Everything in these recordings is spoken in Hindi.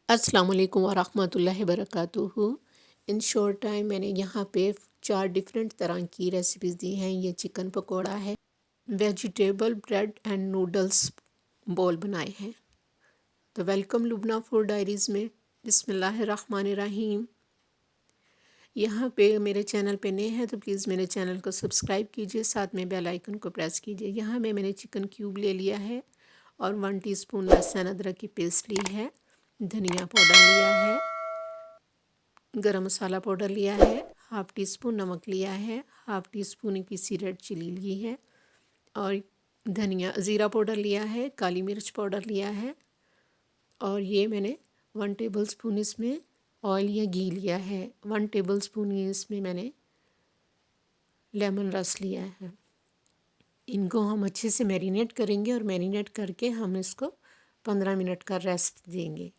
अस्सलाम वालेकुम वरहमतुल्लाहि वबरकातुहू। इन शॉर्ट टाइम मैंने यहाँ पे 4 डिफरेंट तरह की रेसिपीज़ दी हैं। ये चिकन पकोड़ा है, vegetable bread and noodles ball बनाए हैं। तो वेलकम लुबना फूड डायरीज़ में। बिस्मिल्लाहिर्रहमानिर्रहीम। यहाँ पे मेरे चैनल पे नए हैं तो प्लीज़ मेरे चैनल को सब्सक्राइब कीजिए, साथ में बेल आइकन को प्रेस कीजिए। यहाँ मैंने चिकन क्यूब ले लिया है और 1 टीस्पून लहसुन अदरक की पेस्ट ली है, धनिया पाउडर लिया है, गरम मसाला पाउडर लिया है, हाफ़ टी स्पून नमक लिया है, हाफ़ टी स्पून पीसी रेड चिली ली है और धनिया ज़ीरा पाउडर लिया है, काली मिर्च पाउडर लिया है और ये मैंने 1 टेबल स्पून इसमें ऑयल या घी लिया है। 1 टेबल स्पून इसमें मैंने लेमन रस लिया है। इनको हम अच्छे से मैरिनेट करेंगे और मैरिनेट करके हम इसको 15 मिनट का रेस्ट देंगे।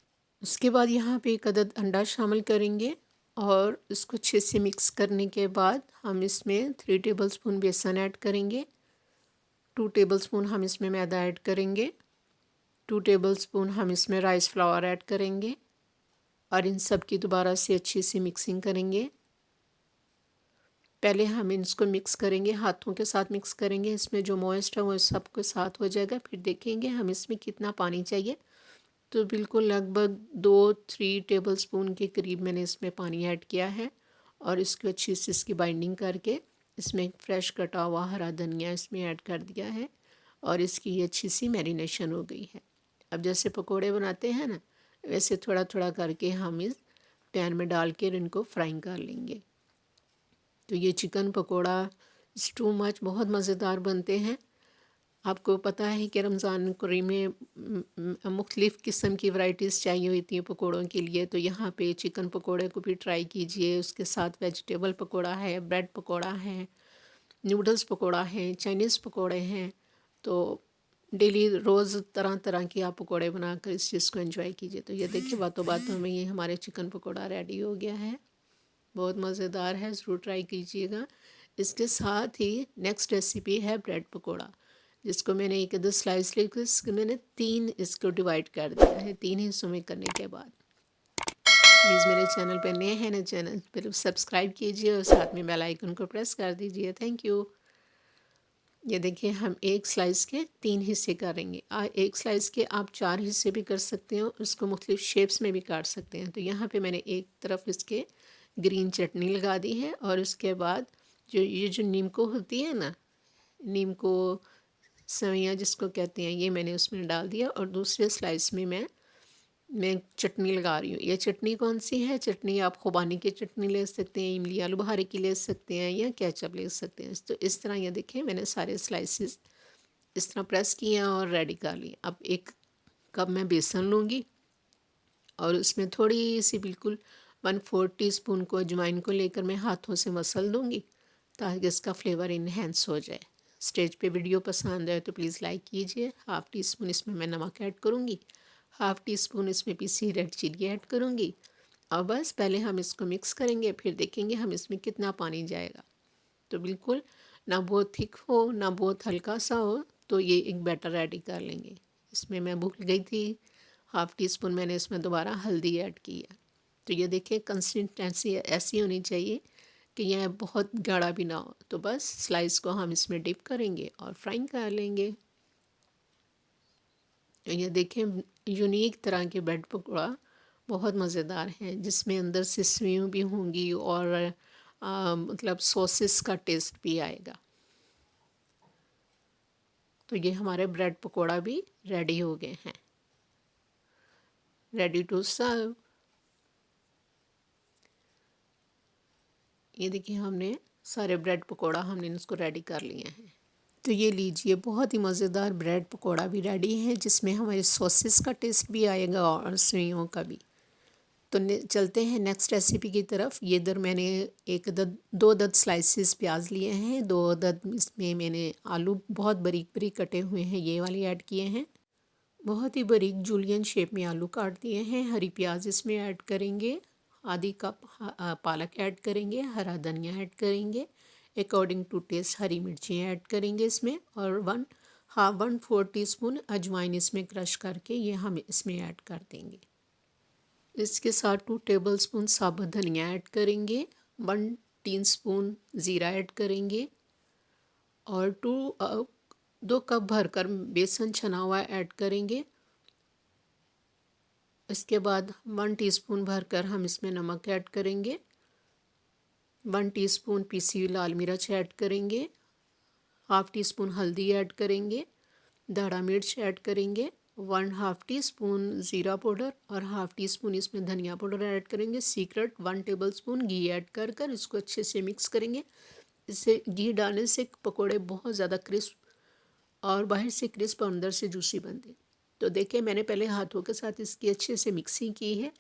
उसके बाद यहाँ पे 1 अदद अंडा शामिल करेंगे और इसको अच्छे से मिक्स करने के बाद हम इसमें 3 टेबलस्पून बेसन ऐड करेंगे, 2 टेबलस्पून हम इसमें मैदा ऐड करेंगे, 2 टेबलस्पून हम इसमें राइस फ्लावर ऐड करेंगे और इन सब की दोबारा से अच्छी सी मिक्सिंग करेंगे। पहले हम इसको मिक्स करेंगे, हाथों के साथ मिक्स करेंगे। इसमें जो मॉइस्ट है वो सबके साथ हो जाएगा। फिर देखेंगे हम इसमें कितना पानी चाहिए। तो बिल्कुल लगभग 2-3 टेबलस्पून के करीब मैंने इसमें पानी ऐड किया है और इसको अच्छी से इसकी बाइंडिंग करके इसमें एक फ्रेश कटा हुआ हरा धनिया इसमें ऐड कर दिया है और इसकी ये अच्छी सी मैरिनेशन हो गई है। अब जैसे पकोड़े बनाते हैं ना, वैसे थोड़ा थोड़ा करके हम इस पैन में डाल के इनको फ्राइंग कर लेंगे। तो ये chicken pakora is too much बहुत मज़ेदार बनते हैं। आपको पता है कि रमज़ान करीम में मुख्तलिफ़ किस्म की वैराइटीज़ चाहिए होती हैं पकोड़ों के लिए। तो यहाँ पे चिकन पकोड़े को भी ट्राई कीजिए। उसके साथ वेजिटेबल पकोड़ा है, ब्रेड पकोड़ा है, नूडल्स पकोड़ा है, चाइनीज़ पकोड़े हैं। तो डेली रोज़ तरह तरह के आप पकोड़े बनाकर इस चीज़ को एंजॉय कीजिए। तो ये देखिए बातों बातों में ये हमारे चिकन पकोड़ा रेडी हो गया है। बहुत मज़ेदार है, ज़रूर ट्राई कीजिएगा। इसके साथ ही नेक्स्ट रेसिपी है ब्रेड पकोड़ा, जिसको मैंने 1 आधा स्लाइस लेकर इसको मैंने 3 इसको डिवाइड कर दिया है। 3 हिस्सों में करने के बाद प्लीज़ मेरे चैनल पर नए हैं ना, चैनल पर सब्सक्राइब कीजिए और साथ में बेल आइकन को प्रेस कर दीजिए। Thank you. ये देखिए हम 1 स्लाइस के 3 हिस्से करेंगे। 1 स्लाइस के आप 4 हिस्से भी कर सकते हो, उसको मुख्तलिफ शेप्स में भी काट सकते हैं। तो यहाँ पे मैंने एक तरफ इसके ग्रीन चटनी लगा दी है और उसके बाद जो नीम को होती है ना, नीम को सवैयाँ जिसको कहते हैं, ये मैंने उसमें डाल दिया और दूसरे स्लाइस में मैं चटनी लगा रही हूँ। ये चटनी कौन सी है? चटनी आप खुबानी की चटनी ले सकते हैं, इमली आलू बुखारे की ले सकते हैं या केचप ले सकते हैं। तो इस तरह ये देखें मैंने सारे स्लाइसेस इस तरह प्रेस किए हैं और रेडी कर लिए। अब 1 कप मैं बेसन लूँगी और उसमें थोड़ी सी बिल्कुल 1/4 टीस्पून को अजवाइन को लेकर मैं हाथों से मसल दूँगी ताकि इसका फ्लेवर इन्हेंस हो जाए। स्टेज पे वीडियो पसंद आए तो प्लीज़ लाइक कीजिए। हाफ़ टी स्पून इसमें मैं नमक ऐड करूँगी, हाफ़ टी स्पून इसमें पीसी रेड चिली ऐड करूँगी और बस पहले हम इसको मिक्स करेंगे, फिर देखेंगे हम इसमें कितना पानी जाएगा। तो बिल्कुल ना बहुत थिक हो ना बहुत हल्का सा हो, तो ये एक बैटर रेडी कर लेंगे। इसमें मैं भूल गई थी, हाफ़ टी स्पून मैंने इसमें दोबारा हल्दी ऐड की है। तो ये देखिए कंसिस्टेंसी ऐसी होनी चाहिए कि यह बहुत गाढ़ा भी ना हो। तो बस स्लाइस को हम इसमें डिप करेंगे और फ्राइंग कर लेंगे। ये देखें यूनिक तरह के ब्रेड पकौड़ा बहुत मज़ेदार हैं, जिसमें अंदर से सेवइयां भी होंगी और मतलब सॉसेस का टेस्ट भी आएगा। तो ये हमारे ब्रेड पकौड़ा भी रेडी हो गए हैं, रेडी टू सर्व। ये देखिए हमने सारे ब्रेड पकौड़ा हमने इसको रेडी कर लिए हैं। तो ये लीजिए बहुत ही मज़ेदार ब्रेड पकौड़ा भी रेडी है, जिसमें हमारे सॉसेस का टेस्ट भी आएगा और सेवइयों का भी। तो चलते हैं नेक्स्ट रेसिपी की तरफ। ये इधर मैंने 2 अदद स्लाइसेस प्याज लिए हैं, 2 अदद इसमें मैंने आलू बहुत बारीक बारीक कटे हुए हैं ये वाले ऐड किए हैं। बहुत ही बारीक जूलियन शेप में आलू काट दिए हैं। हरी प्याज इसमें ऐड करेंगे, आधी कप पालक ऐड करेंगे, हरा धनिया ऐड करेंगे, अकॉर्डिंग टू टेस्ट हरी मिर्ची ऐड करेंगे इसमें और 1/4 टीस्पून अजवाइन इसमें क्रश करके ये हम इसमें ऐड कर देंगे। इसके साथ 2 टेबलस्पून साबुत धनिया ऐड करेंगे, 1 टीस्पून ज़ीरा ऐड करेंगे और 2 कप भरकर बेसन छना हुआ ऐड करेंगे। इसके बाद 1 टीस्पून भरकर हम इसमें नमक ऐड करेंगे, 1 टीस्पून पीसी हुई लाल मिर्च ऐड करेंगे, हाफ़ टी स्पून हल्दी ऐड करेंगे, दाढ़ा मिर्च ऐड करेंगे, 1/2 टीस्पून ज़ीरा पाउडर और हाफ़ टी स्पून इसमें धनिया पाउडर ऐड करेंगे। सीक्रेट 1 टेबलस्पून घी ऐड कर इसको अच्छे से मिक्स करेंगे। इससे घी डालने से पकोड़े बहुत ज़्यादा क्रिस्प और बाहर से क्रिस्प और अंदर से जूसी बनते हैं। तो देखिए मैंने पहले हाथों के साथ इसकी अच्छे से मिक्सिंग की है।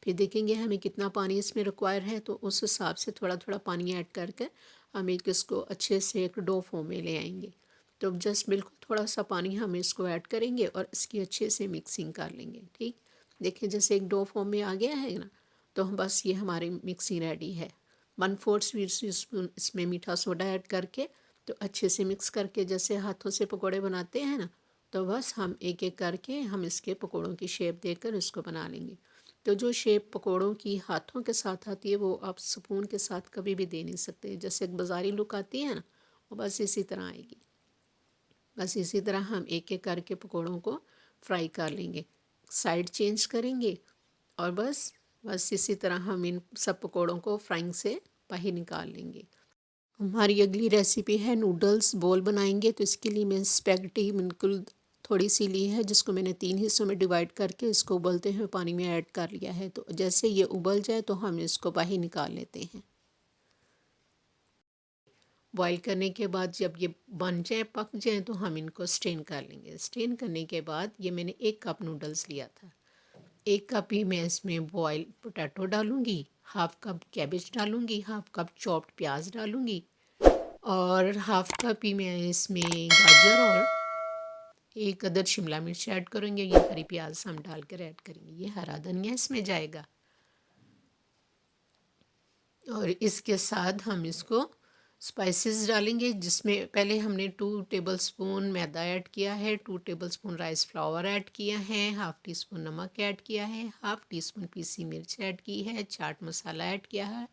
फिर देखेंगे हमें कितना पानी इसमें रिक्वायर है, तो उस हिसाब से थोड़ा थोड़ा पानी ऐड करके हम इसको अच्छे से एक डो फॉर्म में ले आएंगे। तो जस्ट बिल्कुल थोड़ा सा पानी हम इसको ऐड करेंगे और इसकी अच्छे से मिक्सिंग कर लेंगे। ठीक, देखिए जैसे एक डो फॉर्म में आ गया है ना, तो हम बस ये हमारी मिक्सिंग रेडी है। 1/4 स्वीट स्पून इसमें मीठा सोडा ऐड करके तो अच्छे से मिक्स करके जैसे हाथों से पकोड़े बनाते हैं ना, तो बस हम एक एक करके हम इसके पकोड़ों की शेप देकर इसको बना लेंगे। तो जो शेप पकोड़ों की हाथों के साथ आती है वो आप स्पून के साथ कभी भी दे नहीं सकते। जैसे एक बाज़ारी लुक आती है ना, वो बस इसी तरह आएगी। बस इसी तरह हम एक एक करके पकोड़ों को फ्राई कर लेंगे, साइड चेंज करेंगे और बस बस इसी तरह हम इन सब पकोड़ों को फ्राइंग से बाहर निकाल लेंगे। हमारी अगली रेसिपी है नूडल्स बॉल बनाएंगे। तो इसके लिए मैं स्पैगेटी बिल्कुल थोड़ी सी ली है, जिसको मैंने 3 हिस्सों में डिवाइड करके इसको उबलते हुए पानी में ऐड कर लिया है। तो जैसे ये उबल जाए तो हम इसको बाहर निकाल लेते हैं। बॉईल करने के बाद जब ये बन जाए पक जाए तो हम इनको स्ट्रेन कर लेंगे। स्ट्रेन करने के बाद ये मैंने 1 कप नूडल्स लिया था, 1 कप ही मैं इसमें बॉयल पोटैटो डालूँगी, हाफ़ कप कैबेज डालूँगी, हाफ़ कप चॉप्ड प्याज डालूँगी और हाफ़ कप ही मैं इसमें गाजर और 1 अदद शिमला मिर्च ऐड करेंगे। ये हरी प्याज हम डालकर ऐड करेंगे। ये हरा धनिया इसमें जाएगा और इसके साथ हम इसको स्पाइसेस डालेंगे, जिसमें पहले हमने 2 टेबलस्पून मैदा ऐड किया है, 2 टेबलस्पून राइस फ्लावर ऐड किया है, हाफ़ टी स्पून नमक ऐड किया है, हाफ़ टी स्पून पीसी मिर्च ऐड की है, चाट मसाला ऐड किया है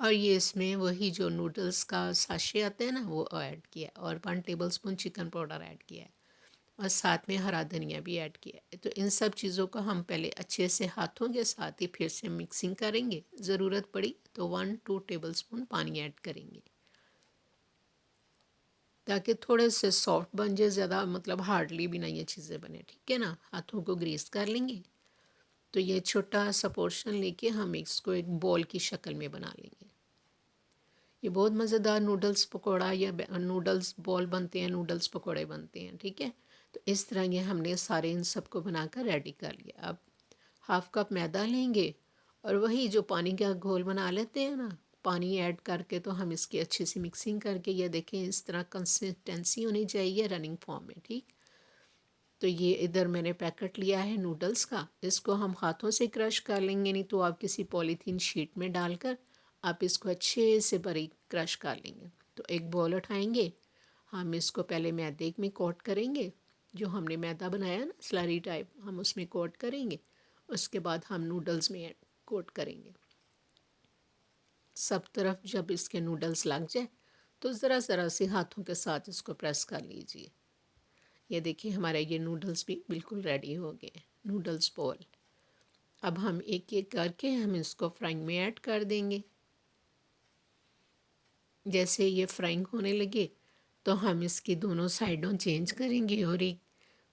और ये इसमें वही जो नूडल्स का साशे आता है ना वो ऐड किया और 1 टेबलस्पून चिकन पाउडर ऐड किया है और साथ में हरा धनिया भी ऐड किया है। तो इन सब चीज़ों को हम पहले अच्छे से हाथों के साथ ही फिर से मिक्सिंग करेंगे। ज़रूरत पड़ी तो 1-2 टेबलस्पून पानी ऐड करेंगे ताकि थोड़े से सॉफ्ट बन जाए, ज़्यादा मतलब हार्डली भी नहीं ये चीज़ें बने। ठीक है ना, हाथों को ग्रीस कर लेंगे। तो ये छोटा सा पोर्शन लेके हम इसको एक बॉल की शक्ल में बना लेंगे। ये बहुत मज़ेदार नूडल्स पकौड़ा या नूडल्स बॉल बनते हैं, नूडल्स पकौड़े बनते हैं। ठीक है, तो इस तरह ये हमने सारे इन सबको बनाकर रेडी कर लिया। अब हाफ़ कप मैदा लेंगे और वही जो पानी का घोल बना लेते हैं ना, पानी ऐड करके तो हम इसकी अच्छे से मिक्सिंग करके ये देखें इस तरह कंसिस्टेंसी होनी चाहिए रनिंग फॉर्म में। ठीक, तो ये इधर मैंने पैकेट लिया है नूडल्स का, इसको हम हाथों से क्रश कर लेंगे, नहीं तो आप किसी पॉलीथीन शीट में डालकर आप इसको अच्छे से बारीक क्रश कर लेंगे। तो एक बॉल उठाएंगे, हम इसको पहले मैदे में कोट करेंगे, जो हमने मैदा बनाया ना स्लरी टाइप, हम उसमें कोट करेंगे। उसके बाद हम नूडल्स में कोट करेंगे। सब तरफ जब इसके नूडल्स लग जाए तो ज़रा ज़रा से हाथों के साथ इसको प्रेस कर लीजिए। ये देखिए हमारे ये नूडल्स भी बिल्कुल रेडी हो गए, नूडल्स बॉल। अब हम एक एक करके हम इसको फ्राइंग में ऐड कर देंगे। जैसे ये फ्राइंग होने लगे तो हम इसकी दोनों साइडों चेंज करेंगे और एक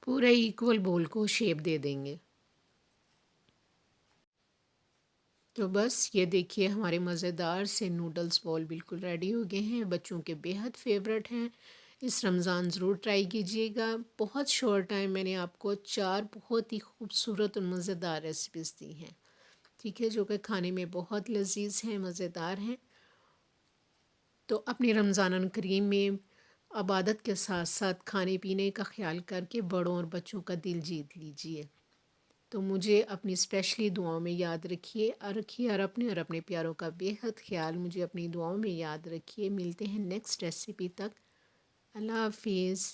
पूरा इक्वल बॉल को शेप दे देंगे। तो बस ये देखिए हमारे मज़ेदार से नूडल्स बॉल बिल्कुल रेडी हो गए हैं। बच्चों के बेहद फेवरेट हैं। इस रमज़ान ज़रूर ट्राई कीजिएगा। बहुत शॉर्ट टाइम मैंने आपको 4 बहुत ही खूबसूरत और मज़ेदार रेसिपीज़ दी हैं। ठीक है, जो कि खाने में बहुत लजीज हैं, मज़ेदार हैं। तो अपनी रमज़ान करीम में इबादत के साथ साथ खाने पीने का ख्याल करके बड़ों और बच्चों का दिल जीत लीजिए। तो मुझे अपनी स्पेशली दुआओं में याद रखिए और अपने प्यारों का बेहद ख्याल मुझे अपनी दुआओं में याद रखिए। मिलते हैं नेक्स्ट रेसिपी तक। अल्लाह हाफिज़।